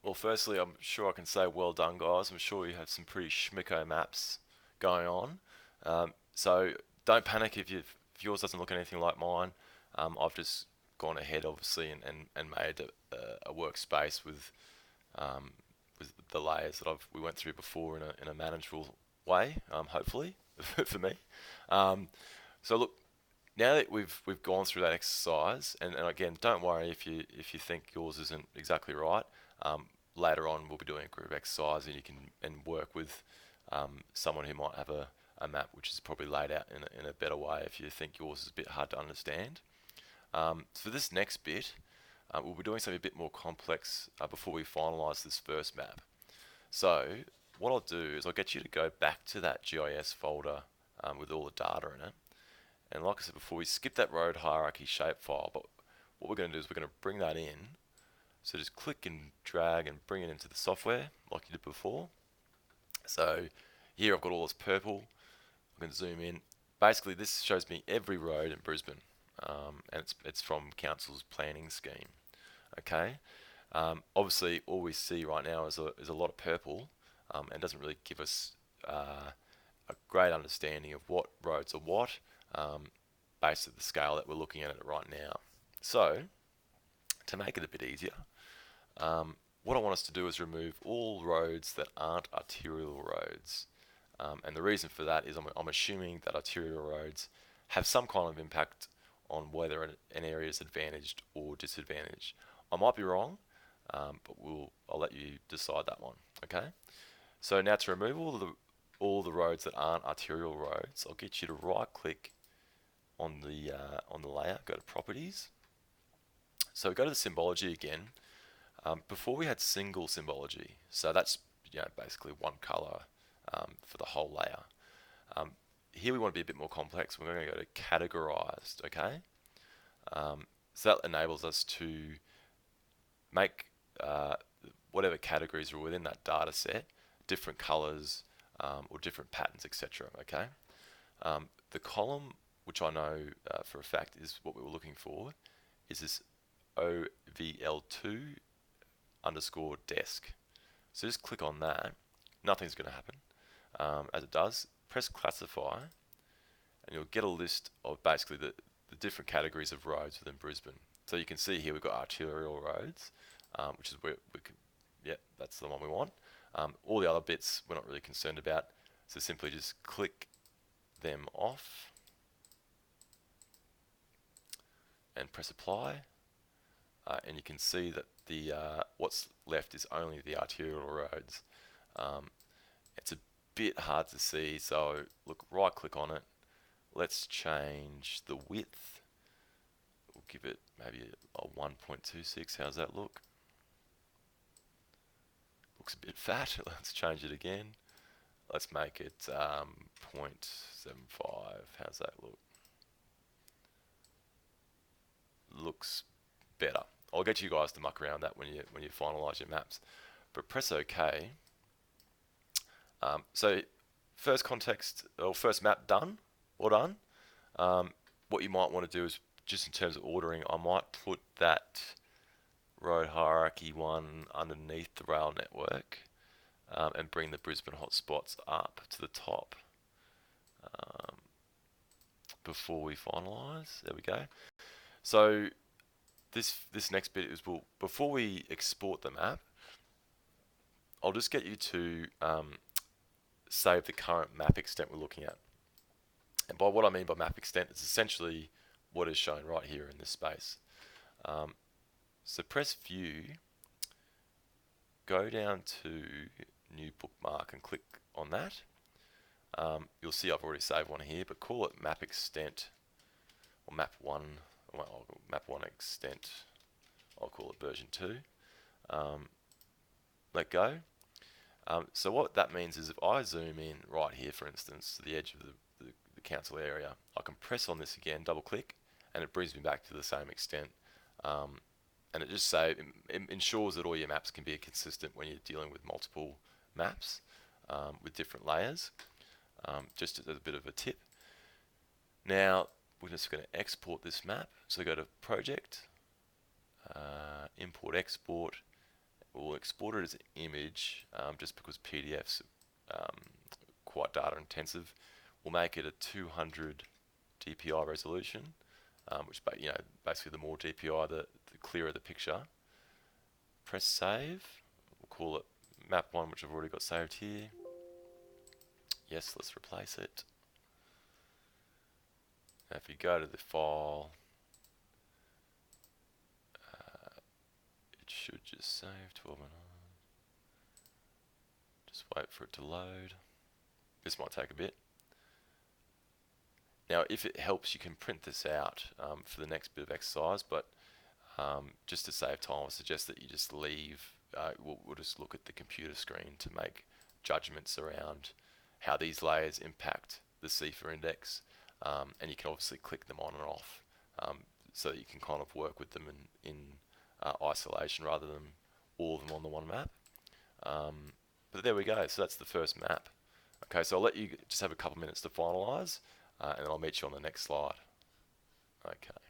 Well, firstly, I'm sure I can say well done, guys. I'm sure you have some pretty schmicko maps going on. So don't panic if yours doesn't look anything like mine. I've just gone ahead, obviously, and made a workspace um, with the layers that we went through before in a manageable way, hopefully, for me. Um, so look, now that we've gone through that exercise, and again, don't worry if you think yours isn't exactly right. Um, Later on, we'll be doing a group exercise, and you can work with someone who might have a map which is probably laid out in a better way if you think yours is a bit hard to understand. For this next bit, we'll be doing something a bit more complex before we finalise this first map. So what I'll do is I'll get you to go back to that GIS folder with all the data in it. And like I said before, we skip that road hierarchy shapefile, but what we're going to do is we're going to bring that in. So just click and drag and bring it into the software like you did before. So here I've got all this purple. I can zoom in. Basically, this shows me every road in Brisbane, and it's from council's planning scheme. Okay. Obviously, all we see right now is a lot of purple, and doesn't really give us a great understanding of what roads are what, based at the scale that we're looking at it right now. So, to make it a bit easier, what I want us to do is remove all roads that aren't arterial roads. And the reason for that is I'm assuming that arterial roads have some kind of impact on whether an area is advantaged or disadvantaged. I might be wrong, but I'll let you decide that one. Okay. So now to remove all the roads that aren't arterial roads, I'll get you to right click on the layer, go to properties. So go to the symbology again. Before we had single symbology, so that's basically one color for the whole layer. Here we want to be a bit more complex. We're going to go to categorized. Okay, so that enables us to make whatever categories are within that data set different colors or different patterns, etc. Okay, the column, which I know for a fact is what we were looking for, is this OVL2 underscore desk. So just click on that. Nothing's going to happen. As it does, press classify, and you'll get a list of basically the different categories of roads within Brisbane. So you can see here we've got arterial roads, which is where that's the one we want. All the other bits we're not really concerned about, so simply just click them off and press apply, and you can see that the what's left is only the arterial roads. It's a bit hard to see, so look, right click on it. Let's change the width. We'll give it maybe a 1.26. How's that look? Looks a bit fat. Let's change it again. Let's make it 0.75. How's that look? Looks better. I'll get you guys to muck around that when you finalise your maps. But press OK. So first context or first map done. Well done. What you might want to do is just in terms of ordering, I might put that road hierarchy one underneath the rail network, and bring the Brisbane hotspots up to the top before we finalise. There we go. So this next bit is before we export the map, I'll just get you to save the current map extent we're looking at. And by what I mean by map extent, it's essentially what is shown right here in this space. So press view, go down to new bookmark and click on that. You'll see I've already saved one here, but call it map extent or map 1, well, map 1 extent. I'll call it version 2. Let go. So what that means is if I zoom in right here, for instance, to the edge of the council area, I can press on this again, double click, and it brings me back to the same extent. And it just it ensures that all your maps can be consistent when you're dealing with multiple maps with different layers. Just as a bit of a tip. Now we're just going to export this map. So go to project, import export, we'll export it as an image, just because PDFs quite data intensive. We'll make it a 200 DPI resolution, which basically the more DPI, the clearer the picture. Press save. We'll call it map 1, which I've already got saved here. Yes, let's replace it. Now if you go to the file, it should just save 12 and just wait for it to load. This might take a bit. Now if it helps, you can print this out for the next bit of exercise, but just to save time, I suggest that you just leave, we'll just look at the computer screen to make judgments around how these layers impact the CIFA index, and you can obviously click them on and off, so that you can kind of work with them in isolation rather than all of them on the one map. But there we go, so that's the first map. Okay, so I'll let you just have a couple minutes to finalise, and then I'll meet you on the next slide. Okay.